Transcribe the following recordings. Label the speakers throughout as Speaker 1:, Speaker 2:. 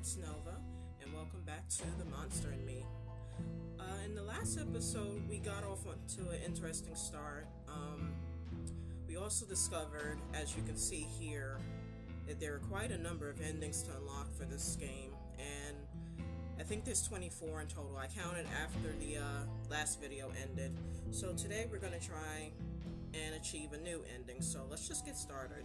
Speaker 1: it's Nova, and welcome back to The Monster in Me. In the last episode, we got off onto an interesting start. We also discovered, as you can see here, that there are quite a number of endings to unlock for this game, and I think there's 24 in total. I counted after the last video ended. So today we're going to try and achieve a new ending, so let's just get started.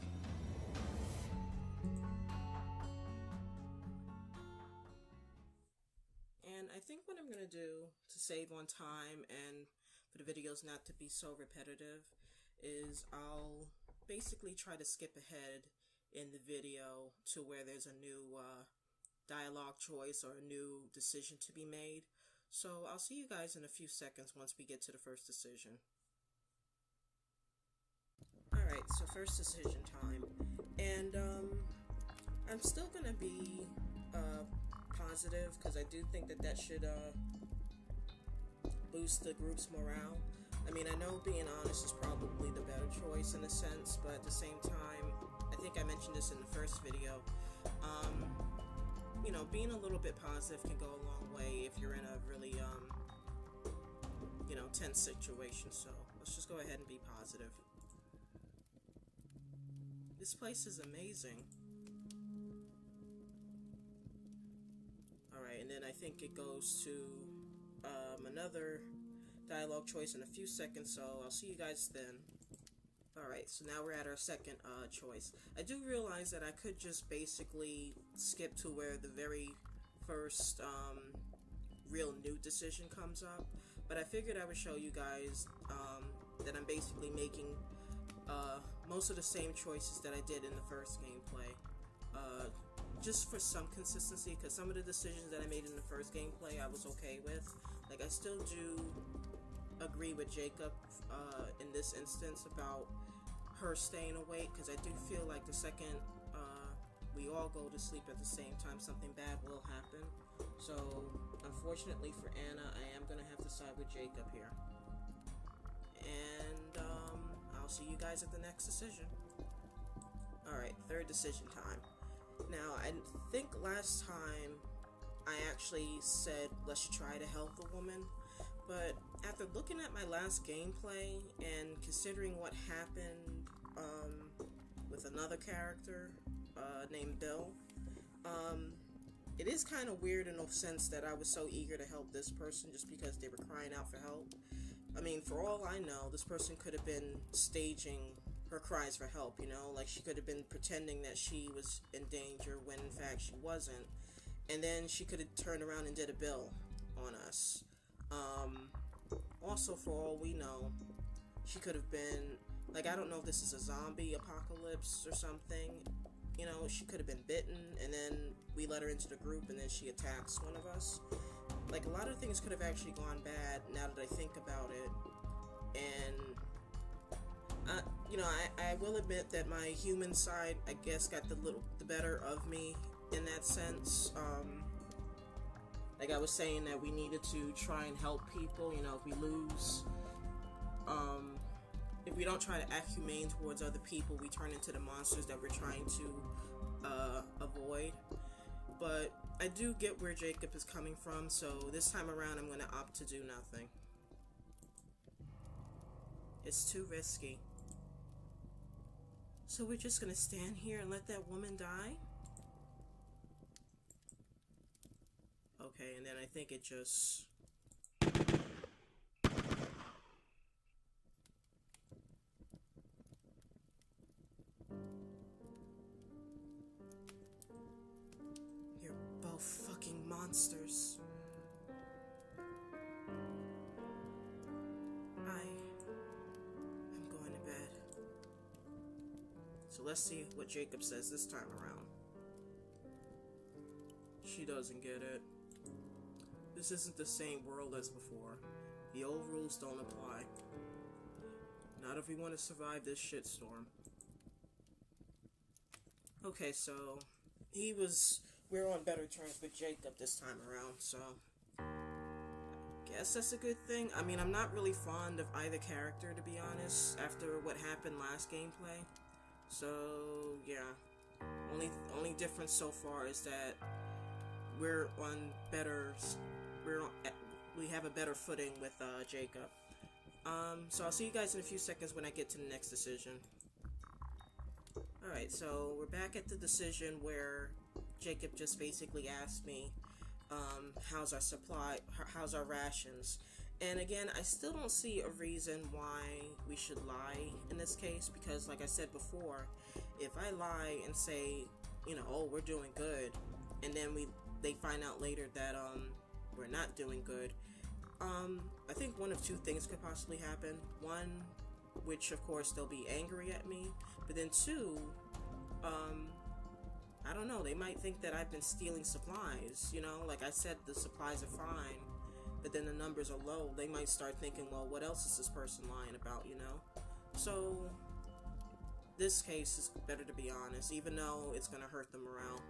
Speaker 1: And I think what I'm going to do to save on time and for the videos not to be so repetitive is I'll basically try to skip ahead in the video to where there's a new dialogue choice or a new decision to be made. So I'll see you guys in a few seconds once we get to the first decision. Alright, so first decision time. And I'm still going to be positive because I do think that should boost the group's morale. I mean, I know being honest is probably the better choice in a sense, but at the same time, I think I mentioned this in the first video, you know, being a little bit positive can go a long way if you're in a really, you know, tense situation, so let's just go ahead and be positive. This place is amazing. Alright, and then I think it goes to another dialogue choice in a few seconds, so I'll see you guys then. Alright, so now we're at our second choice. I do realize that I could just basically skip to where the very first real new decision comes up, but I figured I would show you guys that I'm basically making most of the same choices that I did in the first gameplay. Just for some consistency, because some of the decisions that I made in the first gameplay I was okay with. Like, I still do agree with Jacob in this instance about her staying awake, because I do feel like the second we all go to sleep at the same time, something bad will happen. So, unfortunately for Anna, I am going to have to side with Jacob here. And I'll see you guys at the next decision. Alright, third decision time. Now, I think last time I actually said let's try to help the woman, but after looking at my last gameplay and considering what happened with another character named Bill, it is kind of weird in a sense that I was so eager to help this person just because they were crying out for help. I mean, for all I know, this person could have been staging her cries for help, you know, like she could have been pretending that she was in danger when in fact she wasn't, and then she could have turned around and did a bill on us. Also, for all we know, she could have been, like, I don't know if this is a zombie apocalypse or something, you know, she could have been bitten, and then we let her into the group, and then she attacks one of us. Like, a lot of things could have actually gone bad now that I think about it, and you know, I will admit that my human side, I guess, got the better of me in that sense. Like I was saying that we needed to try and help people, you know, if we lose, if we don't try to act humane towards other people, we turn into the monsters that we're trying to avoid. But I do get where Jacob is coming from, so this time around I'm going to opt to do nothing. It's too risky. So we're just gonna stand here and let that woman die? Okay, and then I think it just... You're both fucking monsters. I'm going to bed. So let's see what Jacob says this time around. She doesn't get it. This isn't the same world as before. The old rules don't apply. Not if we want to survive this shitstorm. Okay, so we're on better terms with Jacob this time around, so I guess that's a good thing. I mean, I'm not really fond of either character, to be honest, after what happened last gameplay. So, yeah. Only difference so far is that we're on better, we have a better footing with Jacob. So I'll see you guys in a few seconds when I get to the next decision. Alright, so we're back at the decision where Jacob just basically asked me, how's our supply, how's our rations? And again, I still don't see a reason why we should lie in this case, because like I said before, if I lie and say, oh, we're doing good, and then they find out later that, we're not doing good, I think one of two things could possibly happen. One, which of course they'll be angry at me, but then two, I don't know, they might think that I've been stealing supplies, like I said, the supplies are fine, but then the numbers are low. They might start thinking, well, what else is this person lying about, So, this case is better to be honest, even though it's gonna hurt the morale.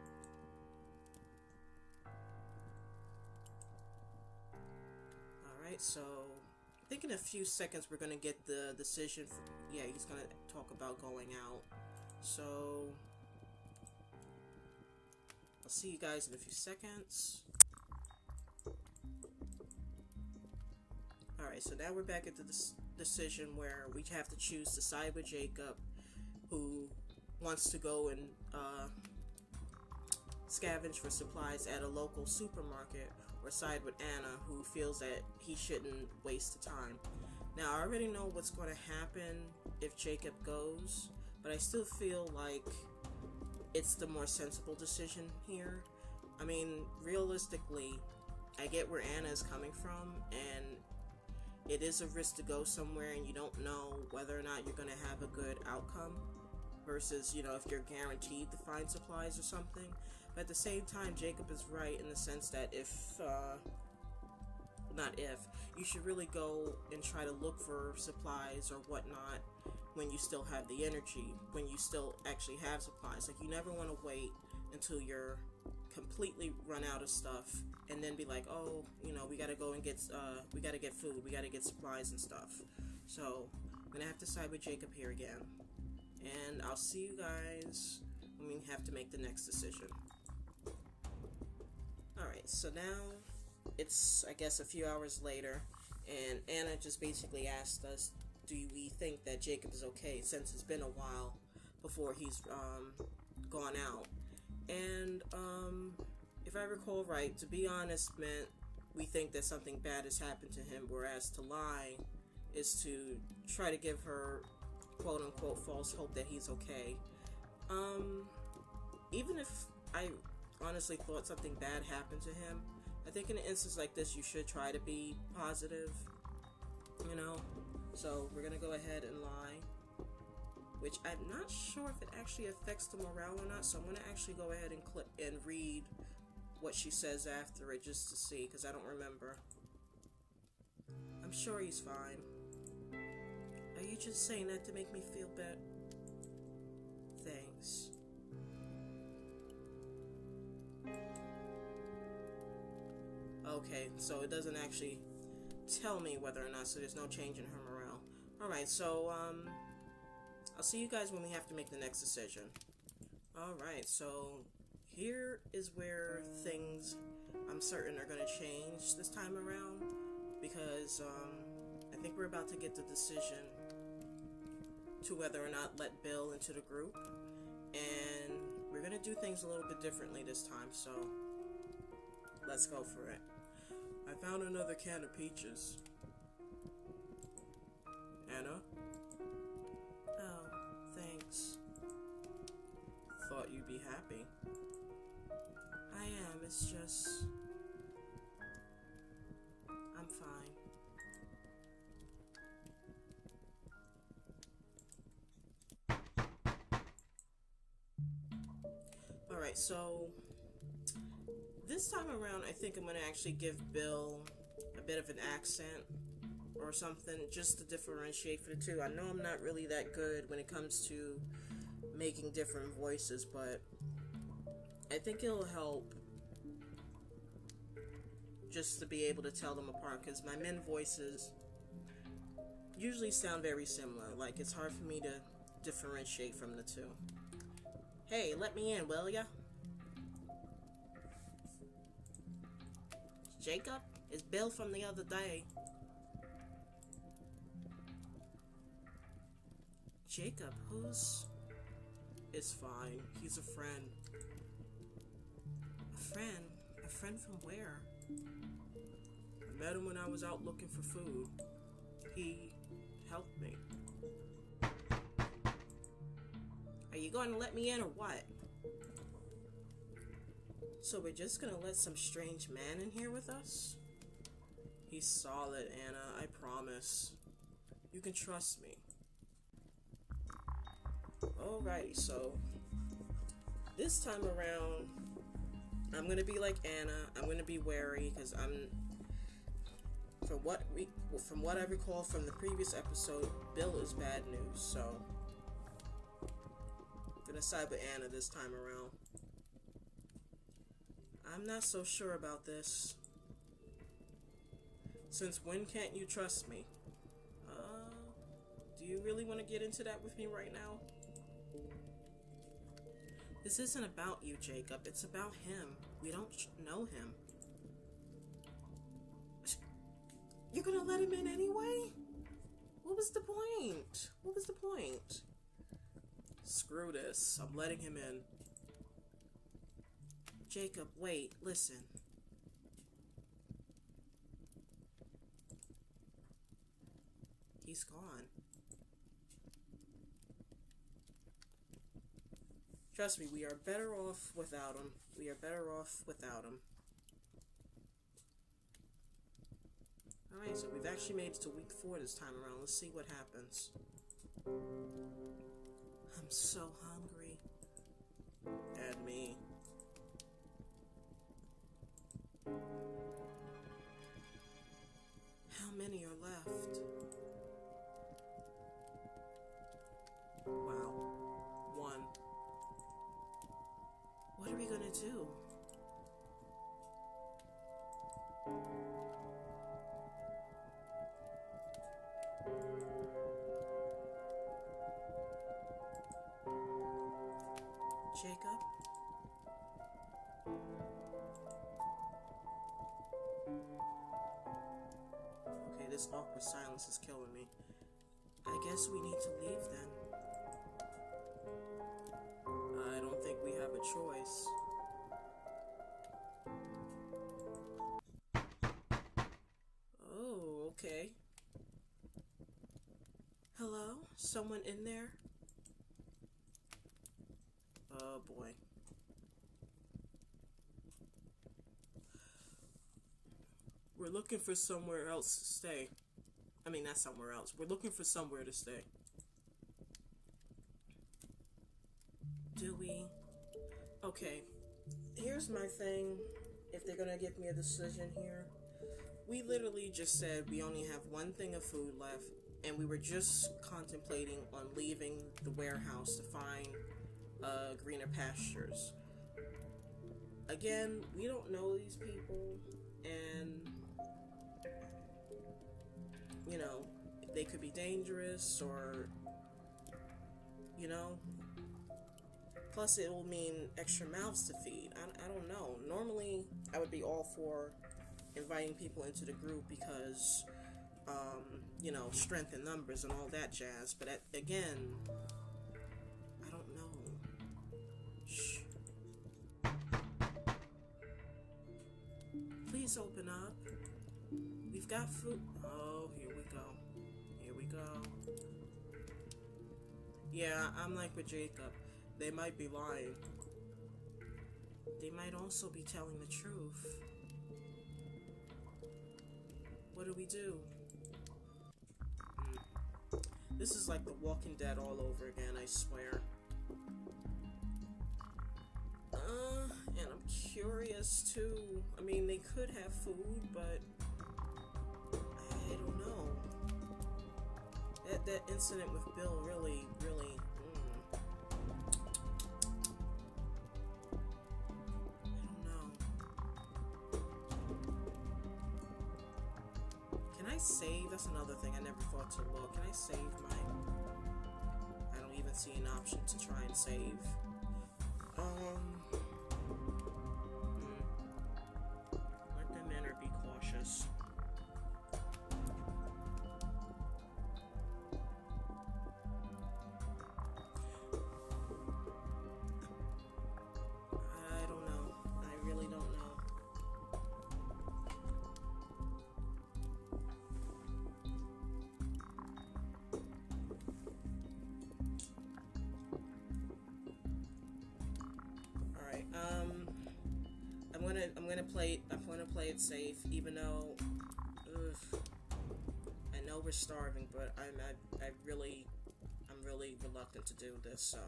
Speaker 1: Alright, so I think in a few seconds we're gonna get the decision. Yeah, he's gonna talk about going out. So I'll see you guys in a few seconds. Alright, so now we're back at the decision where we have to choose to side with Jacob, who wants to go and scavenge for supplies at a local supermarket, or side with Ana, who feels that he shouldn't waste the time. Now, I already know what's going to happen if Jacob goes, but I still feel like it's the more sensible decision here. I mean, realistically, I get where Ana is coming from, and it is a risk to go somewhere and you don't know whether or not you're going to have a good outcome versus, if you're guaranteed to find supplies or something. But at the same time, Jacob is right in the sense that you should really go and try to look for supplies or whatnot when you still have the energy, when you still actually have supplies. Like, you never want to wait until you're completely run out of stuff and then be like, oh, we gotta go and get, we gotta get food, we gotta get supplies and stuff. So, I'm gonna have to side with Jacob here again. And I'll see you guys when we have to make the next decision. Alright, so now it's, I guess, a few hours later, and Ana just basically asked us, do we think that Jacob is okay, since it's been a while before he's gone out. And if I recall right, to be honest meant we think that something bad has happened to him, whereas to lie is to try to give her quote-unquote false hope that he's okay. Even if I honestly thought something bad happened to him, I think in an instance like this you should try to be positive, so we're gonna go ahead and lie, which I'm not sure if it actually affects the morale or not, so I'm gonna actually go ahead and click and read what she says after it just to see, because I don't remember. I'm sure he's fine. Are you just saying that to make me feel better? Thanks. Okay, so it doesn't actually tell me whether or not, so there's no change in her morale. Alright, so, I'll see you guys when we have to make the next decision. Alright, so here is where things, I'm certain, are going to change this time around, because, I think we're about to get the decision to whether or not let Bill into the group, and we're going to do things a little bit differently this time, so let's go for it. I found another can of peaches. Ana? Oh, thanks. Thought you'd be happy. I am, it's just, I'm fine. Alright, so this time around, I think I'm going to actually give Bill a bit of an accent or something, just to differentiate for the two. I know I'm not really that good when it comes to making different voices, but I think it'll help just to be able to tell them apart, because my men voices usually sound very similar. Like, it's hard for me to differentiate from the two. Hey, let me in, will ya? Jacob? It's Bill from the other day. Jacob, who's... It's fine. He's a friend. A friend? A friend from where? I met him when I was out looking for food. He helped me. Are you going to let me in or what? So we're just gonna let some strange man in here with us? He's solid, Anna, I promise. You can trust me. Alright, so this time around, I'm gonna be like Anna. I'm gonna be wary because from what I recall from the previous episode, Bill is bad news. So I'm gonna side with Anna this time around. I'm not so sure about this. Since when can't you trust me? Do you really want to get into that with me right now? This isn't about you, Jacob. It's about him. We don't know him. You're gonna let him in anyway? What was the point? What was the point? Screw this. I'm letting him in. Jacob, wait, listen. He's gone. Trust me, we are better off without him. We are better off without him. Alright, so we've actually made it to week 4 this time around. Let's see what happens. I'm so hungry. And me. How many are left? Wow. 1. What are we gonna do? Jacob? Okay, this awkward silence is killing me. I guess we need to leave then. I don't think we have a choice. Oh, okay. Hello? Someone in there? Oh boy. We're looking for somewhere else to stay. I mean, not somewhere else. We're looking for somewhere to stay. Do we? Okay. Here's my thing. If they're gonna give me a decision here. We literally just said we only have one thing of food left. And we were just contemplating on leaving the warehouse to find greener pastures. Again, we don't know these people. And you know, they could be dangerous or, you know, plus it will mean extra mouths to feed. I don't know. Normally, I would be all for inviting people into the group because, you know, strength in numbers and all that jazz. But again, I don't know. Shh. Please open up. We've got food. Oh, here we go. Here we go. Yeah, I'm like with Jacob. They might be lying. They might also be telling the truth. What do we do? This is like The Walking Dead all over again, I swear. And I'm curious too. I mean, they could have food, but I don't know. That incident with Bill really. I don't know. Can I save? That's another thing I never thought to look. Can I save my? I don't even see an option to try and save. Let them in or be gonna play it safe, even though, I know we're starving, but I'm really reluctant to do this, so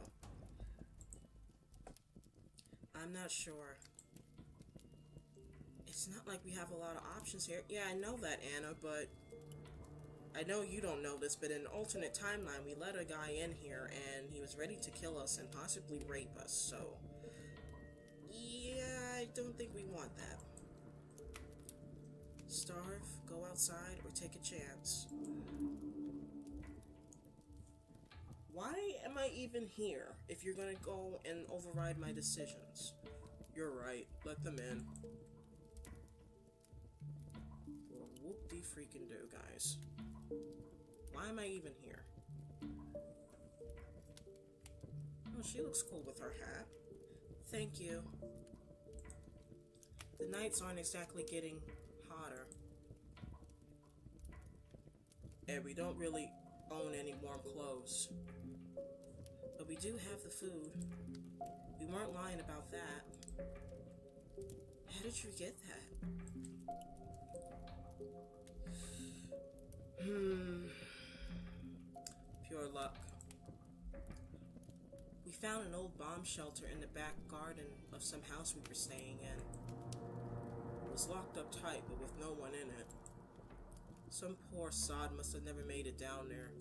Speaker 1: I'm not sure. It's not like we have a lot of options here. Yeah, I know that, Anna, but I know you don't know this, but in an alternate timeline, we let a guy in here, and he was ready to kill us and possibly rape us, so yeah, I don't think we want that. Starve, go outside, or take a chance. Why am I even here if you're gonna go and override my decisions? You're right, let them in. Well, whoop-de-freaking do, guys. Why am I even here? Oh, she looks cool with her hat. Thank you. The nights aren't exactly getting hotter. And we don't really own any warm clothes. But we do have the food. We weren't lying about that. How did you get that? Pure luck. We found an old bomb shelter in the back garden of some house we were staying in. It was locked up tight, but with no one in it. Some poor sod must have never made it down there.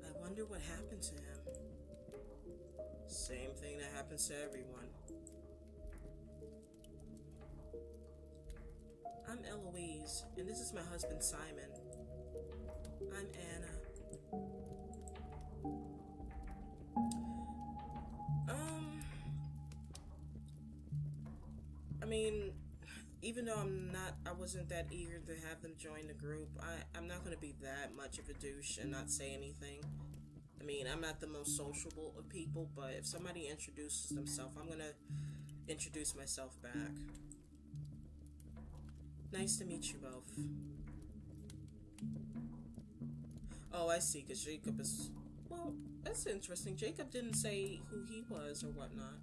Speaker 1: I wonder what happened to him. Same thing that happens to everyone. I'm Eloise, and this is my husband Simon. I'm Anna. I mean, even though I wasn't that eager to have them join the group, I'm not gonna be that much of a douche and not say anything. I mean, I'm not the most sociable of people, but if somebody introduces themselves, I'm gonna introduce myself back. Nice to meet you both. Oh, I see, because Jacob is... Well, that's interesting. Jacob didn't say who he was or whatnot.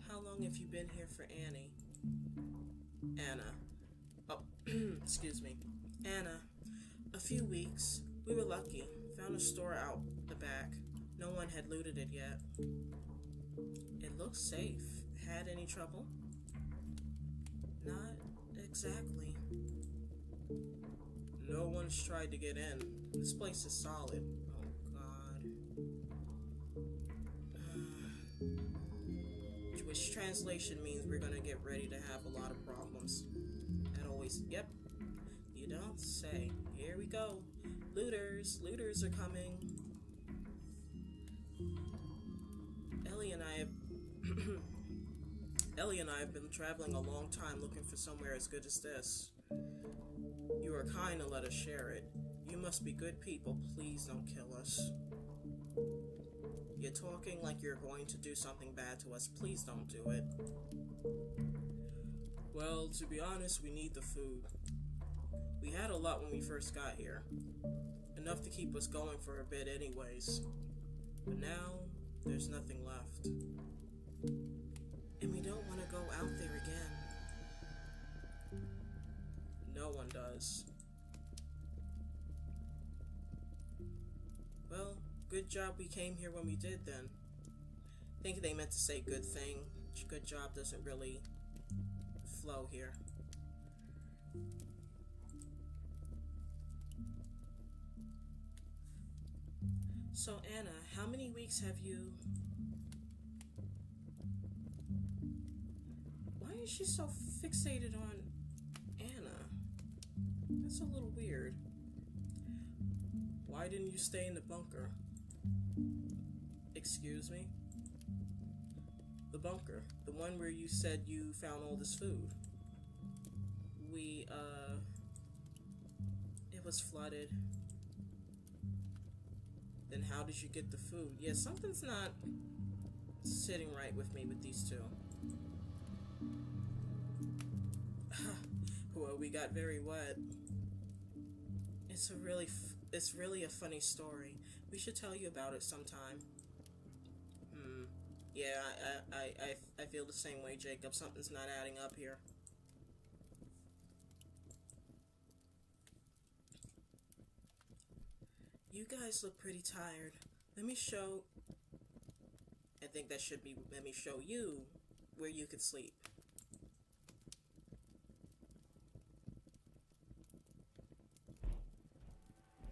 Speaker 1: How long have you been here for Annie? Anna. Oh, excuse me. Anna. A few weeks. We were lucky. Found a store out the back. No one had looted it yet. It looks safe. Had any trouble? Not exactly. No one's tried to get in. This place is solid. Oh, God. Which translation means we're gonna get ready to have a lot of problems. That always... Yep. You don't say. Here we go. Looters. Looters are coming. Ellie and I have been traveling a long time looking for somewhere as good as this. You are kind to let us share it. You must be good people. Please don't kill us. You're talking like you're going to do something bad to us. Please don't do it. Well, to be honest, we need the food. We had a lot when we first got here. Enough to keep us going for a bit anyways. But now, there's nothing left. And we don't want to go out there again. No one does. Well, good job we came here when we did then. I think they meant to say good thing. Good job doesn't really flow here. So Anna, how many weeks have you... Why is she so fixated on Anna? That's a little weird. Why didn't you stay in the bunker? Excuse me? The bunker. The one where you said you found all this food. It was flooded. Then how did you get the food? Yeah, something's not sitting right with me with these two. Well, we got very wet. It's really a funny story. We should tell you about it sometime. Yeah, I feel the same way, Jacob. Something's not adding up here. You guys look pretty tired. Let me show... I think that should be, let me show you where you could sleep.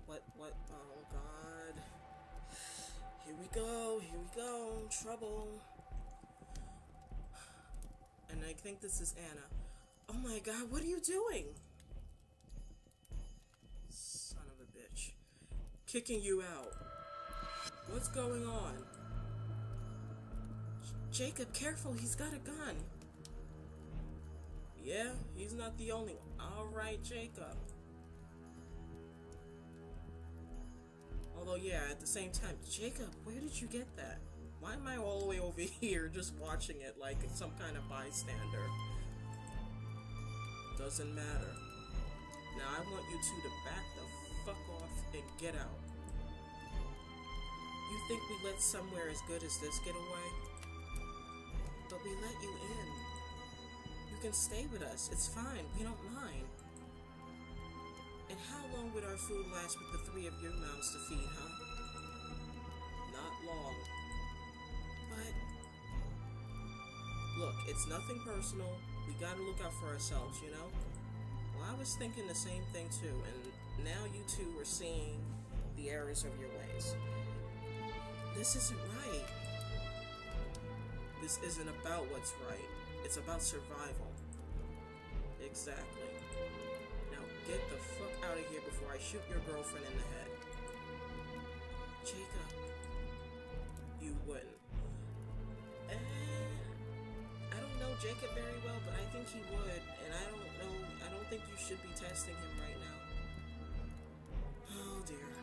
Speaker 1: What, oh god. Here we go, trouble. And I think this is Ana. Oh my god, what are you doing? Son of a bitch. Kicking you out. What's going on? Jacob, careful, he's got a gun. Yeah, he's not the only one. Alright, Jacob. Although, yeah, at the same time, Jacob, where did you get that? Why am I all the way over here just watching it like some kind of bystander? Doesn't matter. Now I want you two to back the fuck off and get out. You think we let somewhere as good as this get away? But we let you in. You can stay with us. It's fine. We don't mind. And how long would our food last with the three of your mouths to feed, huh? Not long. But look, it's nothing personal. We gotta look out for ourselves, you know? Well, I was thinking the same thing too, and now you two are seeing the errors of your ways. This isn't right. This isn't about what's right. It's about survival. Exactly. Now get the fuck out of here before I shoot your girlfriend in the head. Jacob. You wouldn't. I don't know Jacob very well, but I think he would. And I don't think you should be testing him right now. Oh dear.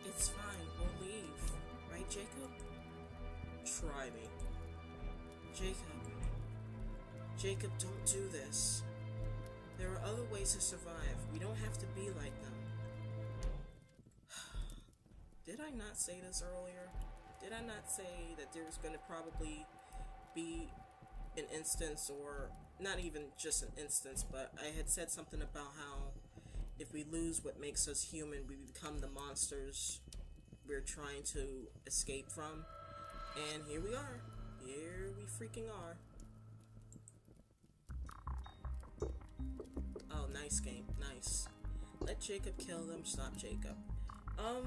Speaker 1: It's fine, we'll leave. Right, Jacob? Try me. Jacob, don't do this. There are other ways to survive. We don't have to be like them. Did I not say this earlier? Did I not say that there was going to probably be an instance, or not even just an instance, but I had said something about how if we lose what makes us human, we become the monsters we're trying to escape from. And here we are. Here we freaking are. Oh, nice game. Nice. Let Jacob kill them. Stop Jacob. I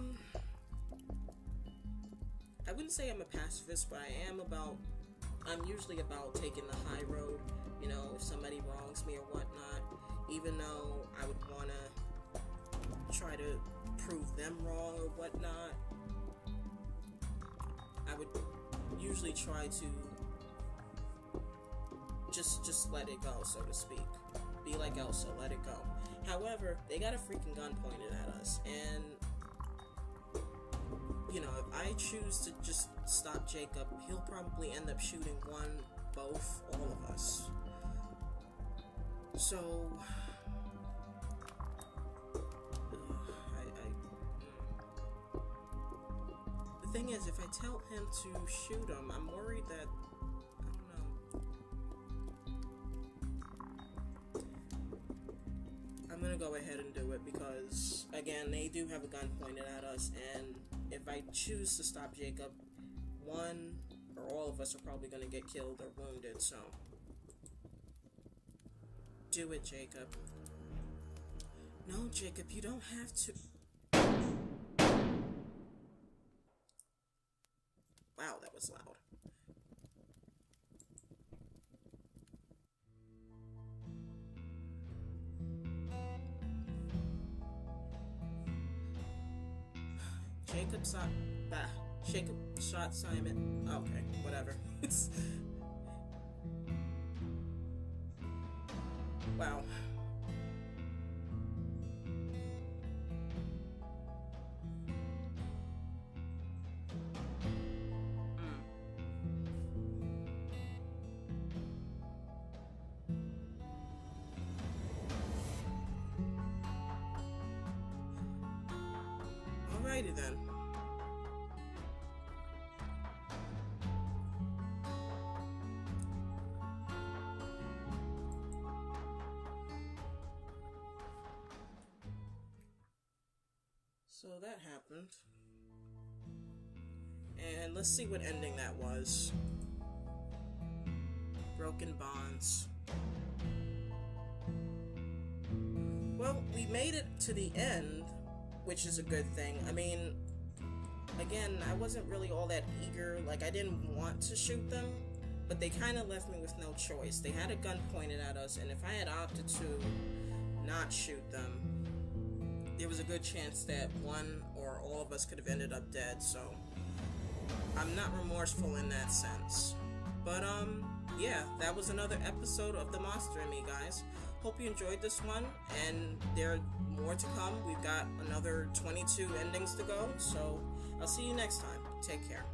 Speaker 1: wouldn't say I'm a pacifist, but I'm usually about taking the high road. You know, if somebody wrongs me or whatnot, even though I would want to try to prove them wrong or whatnot, I would usually try to just let it go, so to speak. Be like Elsa, let it go. However, they got a freaking gun pointed at us, and you know, if I choose to just stop Jacob, he'll probably end up shooting one, both, all of us. So the thing is, if I tell him to shoot him, I'm worried that, I'm gonna go ahead and do it because, again, they do have a gun pointed at us, and if I choose to stop Jacob, one or all of us are probably gonna get killed or wounded, so do it, Jacob. No, Jacob, you don't have to. Wow, that was loud. Jacob shot Simon. Okay, whatever. Wow. Alrighty then. So that happened. And let's see what ending that was. Broken bonds. Well, we made it to the end, which is a good thing. I mean, again, I wasn't really all that eager. Like, I didn't want to shoot them, but they kind of left me with no choice. They had a gun pointed at us, and if I had opted to not shoot them, there was a good chance that one or all of us could have ended up dead, so I'm not remorseful in that sense. But, yeah, that was another episode of The Monster and Me, guys. Hope you enjoyed this one, and there are more to come. We've got another 22 endings to go, so I'll see you next time. Take care.